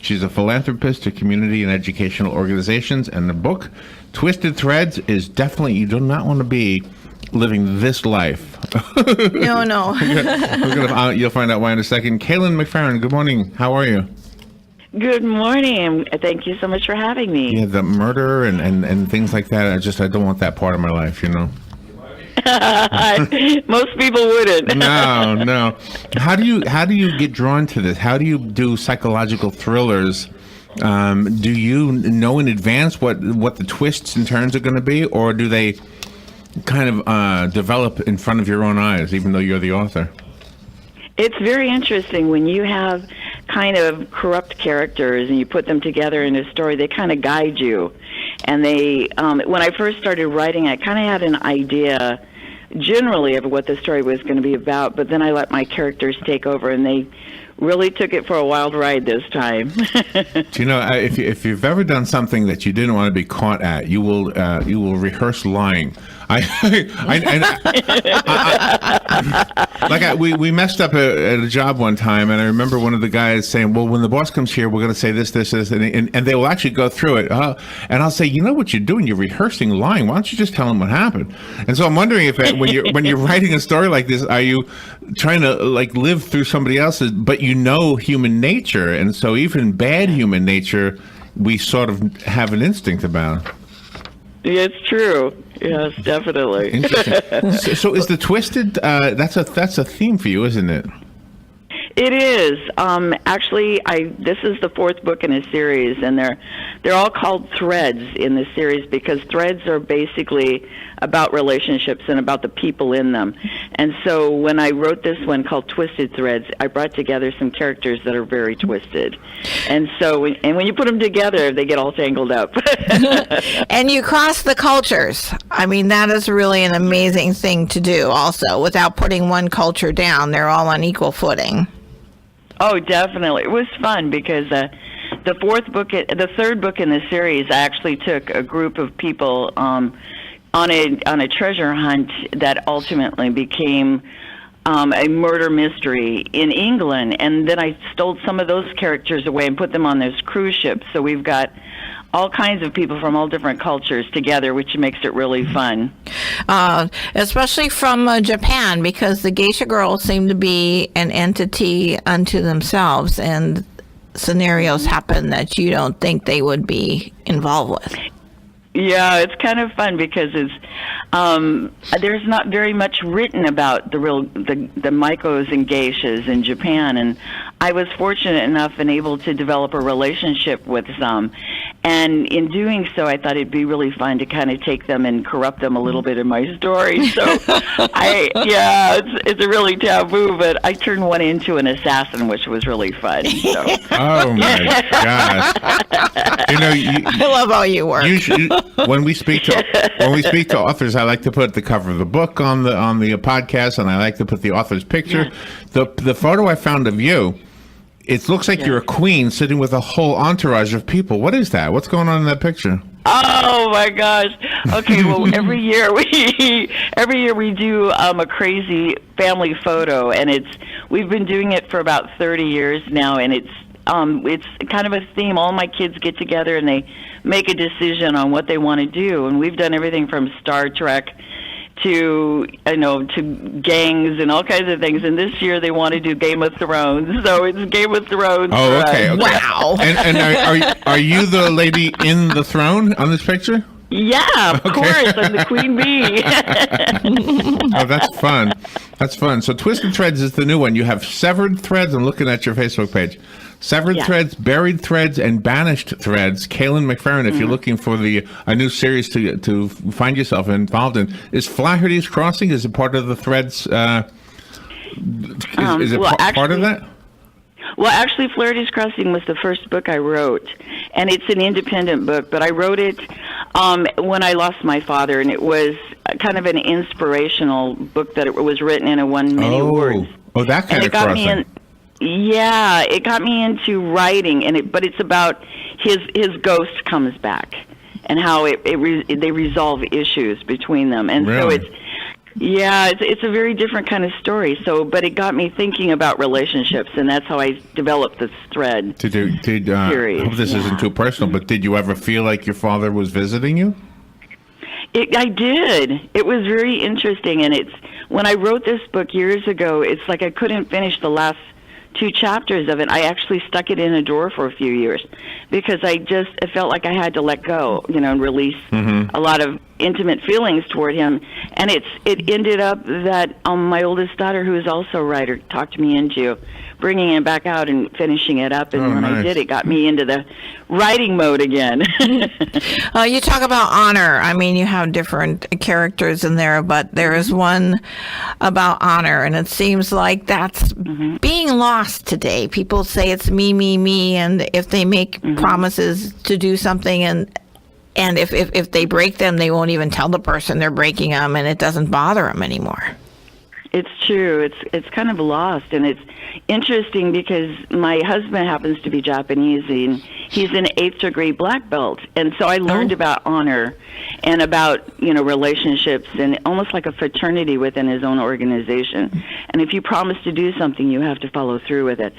She's a philanthropist to community and educational organizations, and the book, Twisted Threads, is definitely, you do not want to be living this life. No. You'll find out why in a second. Kaylin McFarren, good morning. How are you? Good morning. Thank you so much for having me. Yeah, the murder and things like that, I don't want that part of my life, you know. Most people wouldn't. No. How do you get drawn to this? How do you do psychological thrillers? Do you know in advance what the twists and turns are going to be, or do they kind of develop in front of your own eyes, even though you're the author? It's very interesting when you have kind of corrupt characters and you put them together in a story. They kind of guide you, and they. When I first started writing, I kind of had an idea generally of what the story was going to be about, but then I let my characters take over, and they really took it for a wild ride this time. Do you know, if you've ever done something that you didn't want to be caught at, you will rehearse lying. We messed up at a job one time, and I remember one of the guys saying, "Well, when the boss comes here, we're going to say this, and they will actually go through it." And I'll say, "You know what you're doing? You're rehearsing lying. Why don't you just tell them what happened?" And so I'm wondering if when you're writing a story like this, are you trying to live through somebody else's, but you know human nature, and so even bad human nature, we sort of have an instinct about. Yeah, it's true. Yes, definitely. Interesting. So is the twisted? That's a theme for you, isn't it? It is. Actually, this is the fourth book in a series, and they're all called threads in the series because threads are basically about relationships and about the people in them. And so when I wrote this one called Twisted Threads, I brought together some characters that are very twisted. And so when you put them together, they get all tangled up. And you cross the cultures. I mean, that is really an amazing thing to do also, without putting one culture down. They're all on equal footing. Oh, definitely. It was fun because the third book in the series, I actually took a group of people on a treasure hunt that ultimately became a murder mystery in England, and then I stole some of those characters away and put them on this cruise ship. So we've got all kinds of people from all different cultures together, which makes it really fun. Especially from Japan, because the geisha girls seem to be an entity unto themselves, and scenarios happen that you don't think they would be involved with. Yeah, it's kind of fun because there's not very much written about the Maikos and geishas in Japan, and I was fortunate enough and able to develop a relationship with some. And in doing so, I thought it'd be really fun to kind of take them and corrupt them a little bit in my story. So, it's a really taboo, but I turned one into an assassin, which was really fun. So. Oh my gosh! You know, I love how you work. When we speak to authors, I like to put the cover of the book on the podcast, and I like to put the author's picture. Yeah. The photo I found of you. It looks like you're a queen sitting with a whole entourage of people. What is that? What's going on in that picture? Oh my gosh! Okay, well, every year we do a crazy family photo, and we've been doing it for about 30 years now, and it's kind of a theme. All my kids get together and they make a decision on what they want to do, and we've done everything from Star Trek to gangs and all kinds of things. And this year they want to do Game of Thrones, so it's Game of Thrones. Oh, okay. Wow. And are you the lady in the throne on this picture? Yeah, of course. I'm the queen bee. Oh, that's fun. That's fun. So Twisted Threads is the new one. You have Severed Threads. I'm looking at your Facebook page. Severed Threads, Buried Threads, and Banished Threads. Kaylin McFarren, if you're looking for a new series to find yourself involved in, is Flaherty's Crossing, is it part of the Threads? Is it part of that? Well, actually, Flaherty's Crossing was the first book I wrote, and it's an independent book, but I wrote it when I lost my father, and it was kind of an inspirational book that it was written in a one-minute words. Oh, that kind of crossing. It got me into writing, but it's about his ghost comes back and how they resolve issues between them, and really? So Yeah, it's a very different kind of story. So, but it got me thinking about relationships, and that's how I developed this thread. I hope this isn't too personal, but did you ever feel like your father was visiting you? I did. It was very interesting, and when I wrote this book years ago, it's like I couldn't finish the last 2 chapters of it. I actually stuck it in a drawer for a few years because it felt like I had to let go, and release a lot of intimate feelings toward him. And it ended up that my oldest daughter, who is also a writer, talked me into bringing it back out and finishing it up. And when I did, it got me into the writing mode again. You talk about honor. I mean, you have different characters in there, but there is one about honor, and it seems like that's being lost today. People say it's me, me, me, and if they make promises to do something, and if they break them, they won't even tell the person they're breaking them, and it doesn't bother them anymore. It's true. It's kind of lost, and it's interesting because my husband happens to be Japanese, and he's an 8th degree black belt, and so I learned about honor and about relationships, and almost like a fraternity within his own organization. And if you promise to do something, you have to follow through with it.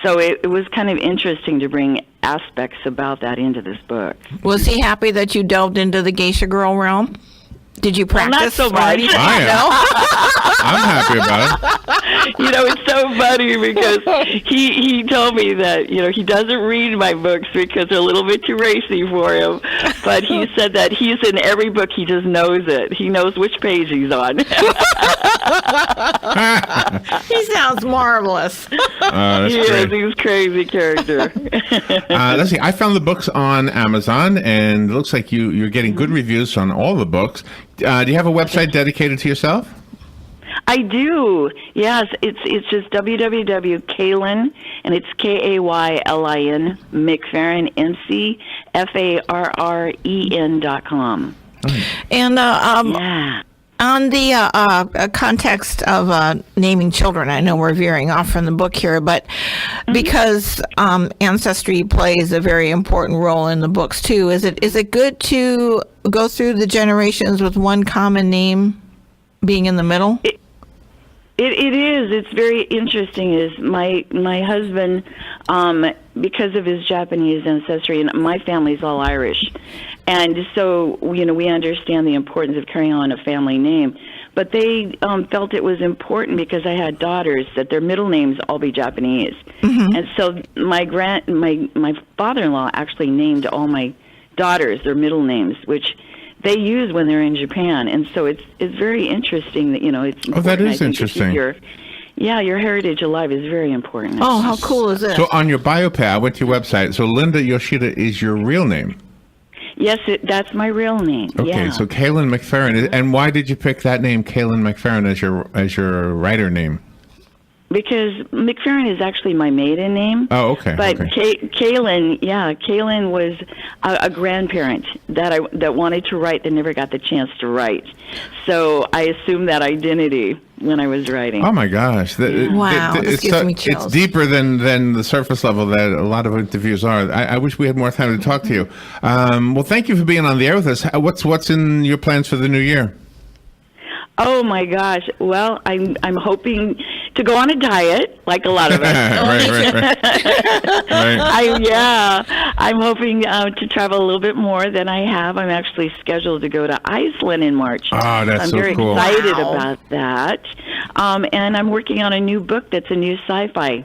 So it was kind of interesting to bring aspects about that into this book. Was he happy that you delved into the geisha girl realm? Did you practice? Well, not so much. I'm happy about it. It's so funny because he told me that, he doesn't read my books because they're a little bit too racy for him. But he said that he's in every book, he just knows it. He knows which page he's on. He sounds marvelous. He is. He's a crazy character. Let's see. I found the books on Amazon, and it looks like you're getting good reviews on all the books. Do you have a website dedicated to yourself? I do. Yes, it's just www.Kaylin, and it's Kaylin McFarren McFarren.com. And on the context of naming children, I know we're veering off from the book here, but because ancestry plays a very important role in the books too, is it good to go through the generations with one common name being in the middle? It is. It's very interesting. Is my husband, because of his Japanese ancestry, and my family's all Irish, and so we understand the importance of carrying on a family name. But they felt it was important because I had daughters that their middle names all be Japanese, and so my father-in-law actually named all my daughters their middle names, which they use when they're in Japan, and so it's very interesting that it's important. That is interesting. Your heritage alive is very important. Oh, how cool is this? So on your biopad, I went to your website. So Linda Yoshida is your real name. Yes, that's my real name. Okay, yeah. so Kaylin McFarren, and why did you pick that name, Kaylin McFarren, as your writer name? Because McFarren is actually my maiden name. Oh, okay. But okay. Kaylin was a grandparent that wanted to write that never got the chance to write. So I assumed that identity when I was writing. Oh my gosh! Wow, this gives me chills. It's deeper than the surface level that a lot of interviews are. I wish we had more time to talk to you. Well, thank you for being on the air with us. What's in your plans for the new year? Oh my gosh! Well, I'm hoping to go on a diet, like a lot of us. Right. I'm hoping to travel a little bit more than I have. I'm actually scheduled to go to Iceland in March. Oh, that's so cool! I'm very excited about that. And I'm working on a new book that's a new sci-fi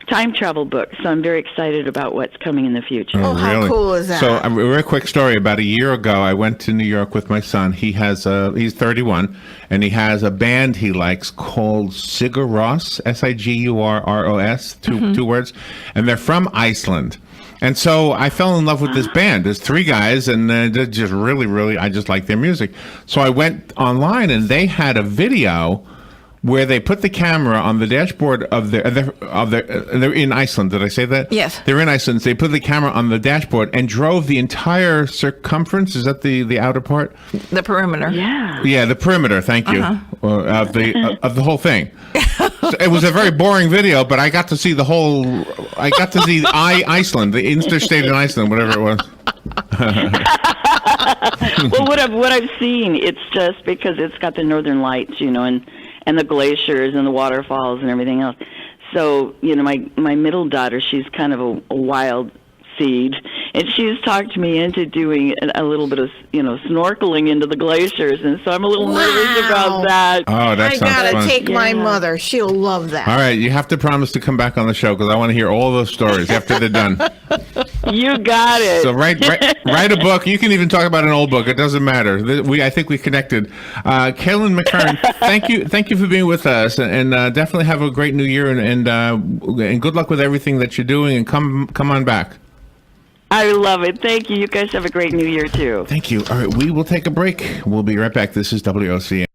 time travel book, so I'm very excited about what's coming in the future. Oh, how really? cool is that? So a very quick story. About a year ago, I went to New York with my son. He's 31, and he has a band he likes called Sigur Rós, Sigurros, two words, and they're from Iceland. And so I fell in love with this band. There's 3 guys, and they're just really, I just like their music. So I went online, and they had a video where they put the camera on the dashboard of they're in Iceland. Did I say that? Yes. They're in Iceland. So they put the camera on the dashboard and drove the entire circumference. Is that the outer part? The perimeter. Yeah. Yeah, the perimeter. Thank you. Of the whole thing. So it was a very boring video, but I got to see the whole. I got to see Iceland, the interstate in Iceland, whatever it was. Well, what I've seen, it's just because it's got the northern lights, and the glaciers and the waterfalls and everything else. So, my middle daughter, she's kind of a wild seed, and she's talked me into doing a little bit of snorkeling into the glaciers, and so I'm a little nervous about that. Oh, that I sounds gotta fun. take my mother. She'll love that. All right, you have to promise to come back on the show because I want to hear all those stories after they're done. You got it. So write a book. You can even talk about an old book. It doesn't matter. I think we connected. Kaylin McFarren, thank you for being with us, and definitely have a great new year, and good luck with everything that you're doing. And come on back. I love it. Thank you. You guys have a great new year too. Thank you. All right, we will take a break. We'll be right back. This is WOCN.